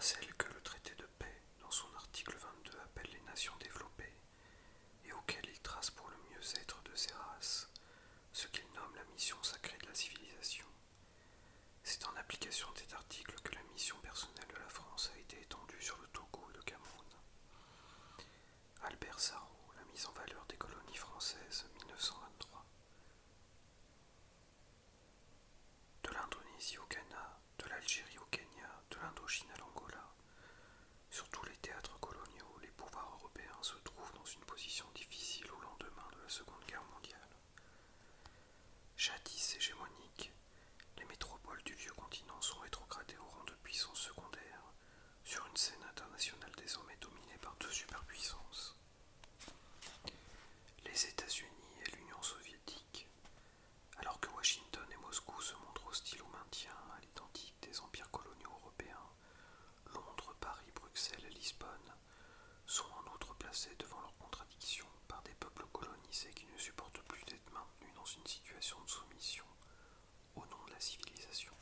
celle que le traité de paix, dans son article 22, appelle les nations développées, et auquel il trace pour le mieux-être de ces races ce qu'il nomme la mission sacrée de la civilisation. C'est en application de cet article que la mission personnelle de la France a été étendue sur le Togo et le Cameroun. Albert Sarraut, La mise en valeur des colonies françaises, 1923. De l'Indonésie au Ghana, de l'Algérie au Kenya, de l'Indochine à l'Angola, sur tous les théâtres coloniaux, les pouvoirs européens se trouvent dans une position difficile au lendemain de la Seconde Guerre mondiale. Jadis hégémoniques, les métropoles du vieux continent sont rétrogradées au rang de puissances secondaires sur une scène internationale désormais dominée par deux superpuissances. Les États-Unis et l'Union soviétique. Alors que Washington et Moscou se montrent hostiles au maintien à l'identique des empires coloniaux européens, Londres, Paris, Bruxelles et Lisbonne sont en outre placés devant leurs contradictions par des peuples colonisés qui ne supportent plus d'être maintenus dans une situation de soumission au nom de la civilisation.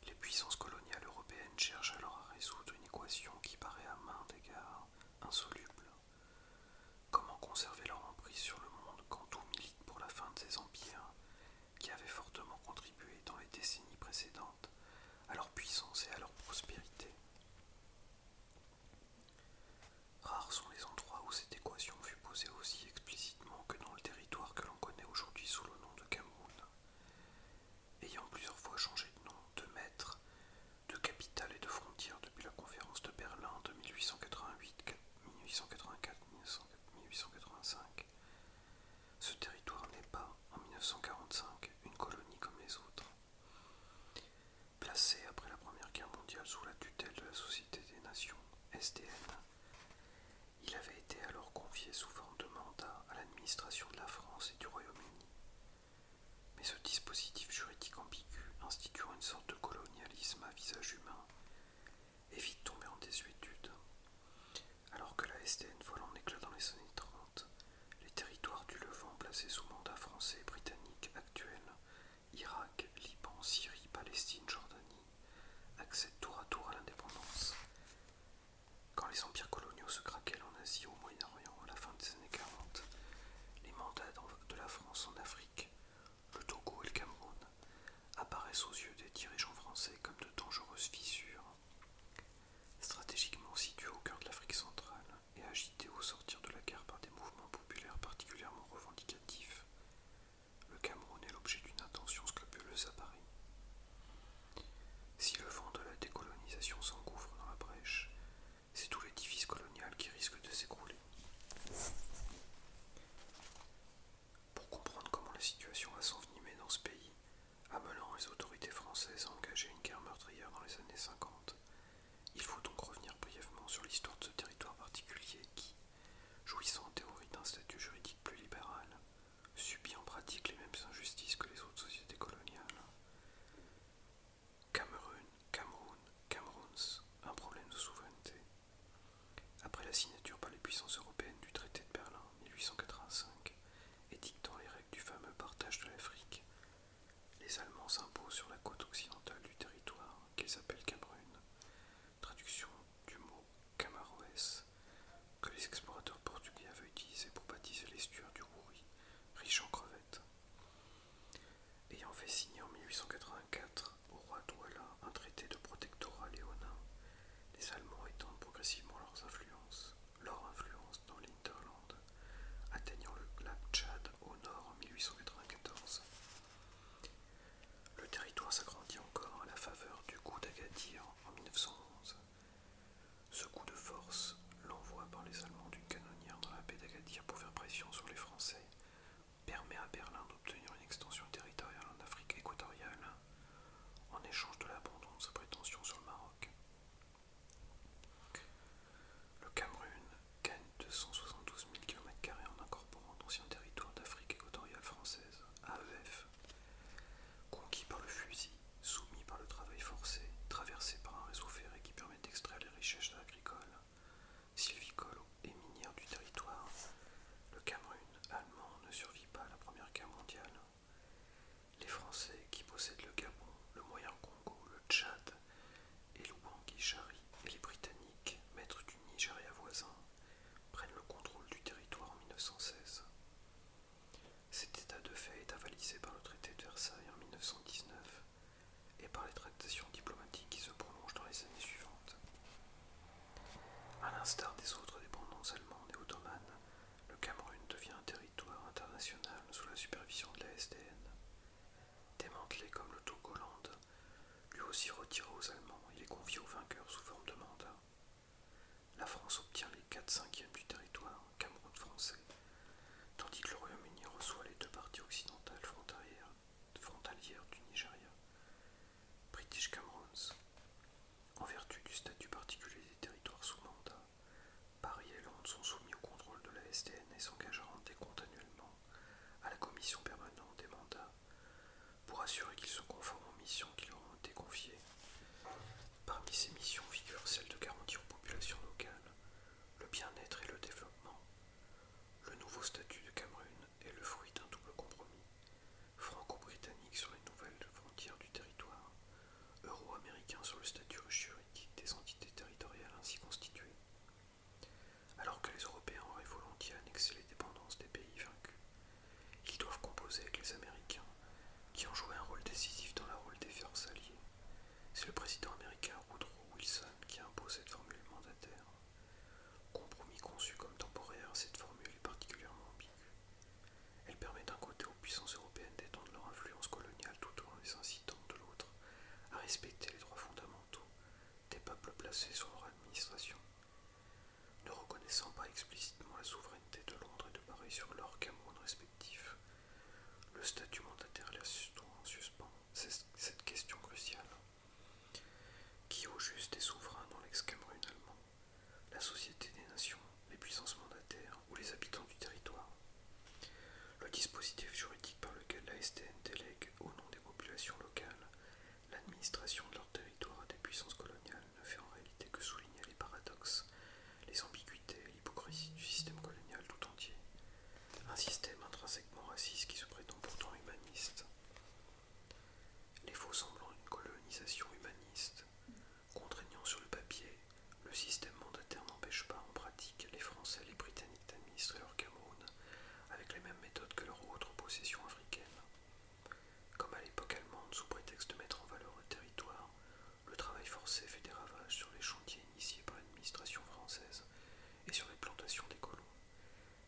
Les puissances coloniales européennes cherchent alors à résoudre une équation qui paraît à maints égards insoluble. Comment conserver leur emprise sur le monde quand tout milite pour la fin de ces empires qui avaient fortement contribué dans les décennies précédentes à leur puissance et à leur prospérité? Rares sont les endroits où cette équation fut posée aussi explicitement que dans le territoire que l'on connaît aujourd'hui sous le nom de Cameroun. Ayant plusieurs fois changé de nom, de maître, de capitale et de frontière depuis la conférence de Berlin de 1888, 1884, 1885, ce territoire n'est pas, en 1945, une colonie comme les autres. Placé après la Première Guerre mondiale sous la tutelle de la Société des Nations, SDN, il avait été alors confié sous forme de mandat à l'administration de la France et du Royaume-Uni. Mais ce dispositif juridique ambigu, instituant une sorte de colonialisme à visage humain, est vite tombé en désuétude. Alors que la SDN vole en éclats dans les années 30, les territoires du Levant placés sous mandat français et britannique actuels, Irak, Liban, Syrie, Palestine, Jordanie, accèdent tour à tour à l'indépendance. Quand les empires coloniaux se craquellent en Asie ou au Moyen-Orient à la fin des années 40, les mandats de la France en Afrique, le Togo et le Cameroun apparaissent aux yeux des dirigeants français comme de dangereuses fissures. Stratégiquement situés au cœur de l'Afrique centrale et agités au sortir de la guerre par des mouvements populaires particulièrement revendicatifs, le Cameroun est l'objet d'une attention scrupuleuse à Paris. Si le vent de la décolonisation s'engouffre dans la brèche, c'est tout l'édifice colonial qui risque de s'écrouler. Pour comprendre comment la situation va s'envenimer dans ce pays, amenant les autorités françaises à engager une guerre meurtrière dans les années 50, il faut donc revenir brièvement sur l'histoire de ce territoire particulier qui, jouissant en théorie d'un statut juridique plus libéral, subit en pratique les mêmes injustices que les autres sociétés coloniales. Camerouns, un problème de souveraineté. Après la signature par les puissances européennes du traité de Berlin 1885, édictant les règles du fameux partage de l'Afrique, les Allemands s'imposent sur la côte occidentale du territoire, qu'ils appellent Cameroun, traduction du mot Camaroès, que les explorateurs portugais avaient utilisé pour baptiser l'estuaire du Wouri, riche en crevettes. Ayant fait signer en 1884 au roi Douala un traité de protectorat léonin, les Allemands étendent progressivement leur influence dans l'Hinterland, atteignant le lac Tchad au nord en 1894. Le territoire s'agrandit encore à la faveur du coup d'Agadir ces missions figure celle de garantir aux populations locales le bien-être et le développement. Le nouveau statut de Cameroun est le fruit d'un double compromis, franco-britannique sur les nouvelles frontières du territoire, euro-américain sur le statut juridique des entités territoriales ainsi constituées. Alors que les Européens auraient volontiers annexé les dépendances des pays vaincus, ils doivent composer avec les Américains, qui ont joué un rôle décisif dans la rôle des forces alliées. C'est le président américain Woodrow Wilson qui a imposé cette formule mandataire. Compromis conçu comme temporaire, cette formule est particulièrement ambiguë. Elle permet d'un côté aux puissances européennes d'étendre leur influence coloniale tout en les incitant de l'autre à respecter les droits fondamentaux des peuples placés sous leur administration. Ne reconnaissant pas explicitement la souveraineté de Londres et de Paris sur leurs Cameroun respectifs, le statut mandataire laisse en suspens cette question cruciale. Qui au juste est souverain dans l'ex-Cameroun allemand? La Société des Nations, les puissances mandataires ou les habitants du territoire? Le dispositif juridique par lequel la SDN délègue, au nom des populations locales, l'administration de leur territoire à des puissances coloniales ne fait en réalité que souligner les paradoxes, les ambiguïtés et l'hypocrisie du système colonial tout entier. Un système intrinsèquement raciste qui se prétend pourtant humaniste. Les faux semblants d'une colonisation humaniste. Contraignant sur le papier, le système mandataire n'empêche pas en pratique les Français et les Britanniques d'administrer leur Cameroun avec les mêmes méthodes que leurs autres possessions africaines. Comme à l'époque allemande, sous prétexte de mettre en valeur le territoire, le travail forcé fait des ravages sur les chantiers initiés par l'administration française et sur les plantations des colons.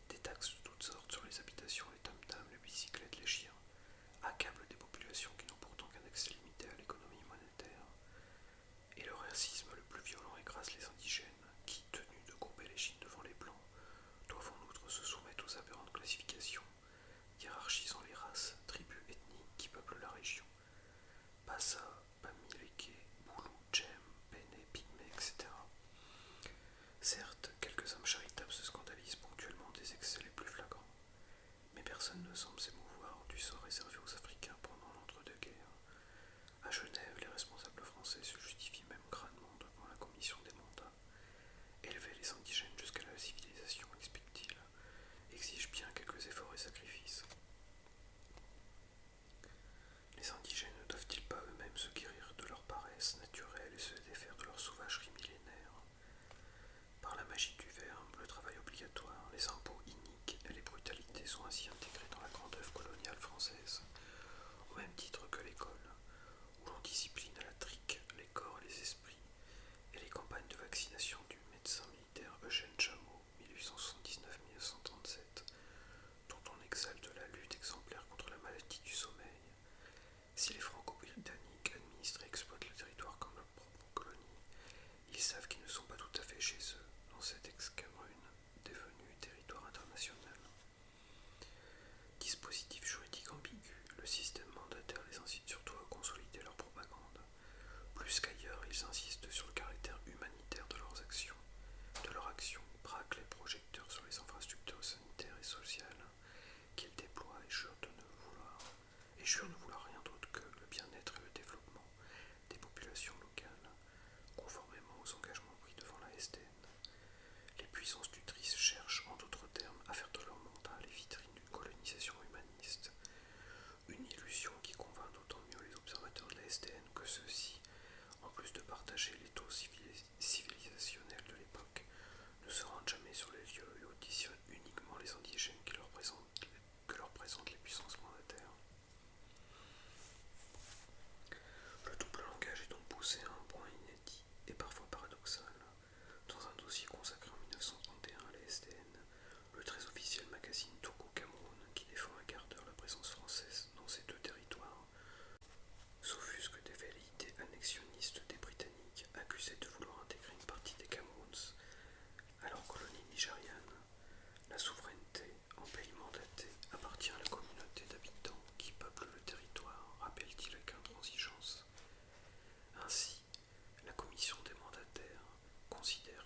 Des taxes de toutes sortes sur les habitations, les tam-tams, les bicyclettes, les chiens, accablent des populations qui n'ont pourtant qu'un accès limité à l'économie monétaire. Et le racisme le plus violent écrase les indigènes, qui, tenus de courber les chines devant les blancs, doivent en outre se soumettre aux aberrantes classifications, hiérarchisant les races, tribus ethniques qui peuplent la région. Bassa, Bamileke, Boulou, Djem, Béné, Pygmée, etc. Certes, quelques âmes charitables se scandalisent ponctuellement des excès les plus flagrants, mais personne ne semble s'émouvoir du sort réservé aux Africains pendant l'entre-deux-guerres. À Genève, les responsables français se justifient même crânement devant la commission des mandats. Élever les indigènes jusqu'à la civilisation, explique-t-il, exige bien quelques efforts et sacrifices. Les indigènes ne doivent-ils pas eux-mêmes se guérir de leur paresse naturelle et se défaire de leur sauvagerie millénaire? Par la magie du verbe, le travail obligatoire, les impôts iniques et les brutalités sont ainsi intégrés dans la grande œuvre coloniale française, au même titre que l'école, où l'on discipline à la trique les corps et les esprits, et les campagnes de vaccination du médecin militaire Eugène Chameau, 1879-1937, dont on exalte la lutte exemplaire contre la maladie du sommeil. Si les Franco-Britanniques administrent et exploitent le territoire comme leur propre colonie, ils savent qu'ils ne sont pas tout à fait chez eux, dans cet ex-Cameroun devenu territoire international. Dispositif juridique ambigu, le système mandataire les incite surtout à consolider leur propagande. Plus qu'ailleurs, ils insistent sur le caractère humanitaire de leurs actions. De leur action, ils braquent les projecteurs sur les infrastructures sanitaires et sociales qu'ils déploient et jurent ne vouloir rien d'autre que le bien-être et le développement des populations locales, conformément aux engagements pris devant la SDN. Les puissances tutrices cherchent, en d'autres termes, à faire de leur mandat les vitrines d'une colonisation humaniste. Une illusion qui convainc d'autant mieux les observateurs de la SDN que ceux-ci, en plus de partager l'étau civilisationnel de l'époque, ne se rendent jamais sur les lieux et auditionnent uniquement les indigènes que leur présentent les puissances mandataires. Le double langage est donc poussé à un point inédit et parfois paradoxal. Dans un dossier consacré en 1931 à la SDN, le très officiel magazine Togo Cameroun, qui défend à quart d'heure la présence française dans ces deux territoires, s'offusque des velléités annexionnistes des Britanniques, accusés de vouloir intégrer une partie des Camerouns à leur colonie nigériane. La souveraineté en pays mandaté appartient à la communauté d'habitants qui peuplent le territoire, rappelle-t-il avec intransigeance. Ainsi, la commission des mandataires considère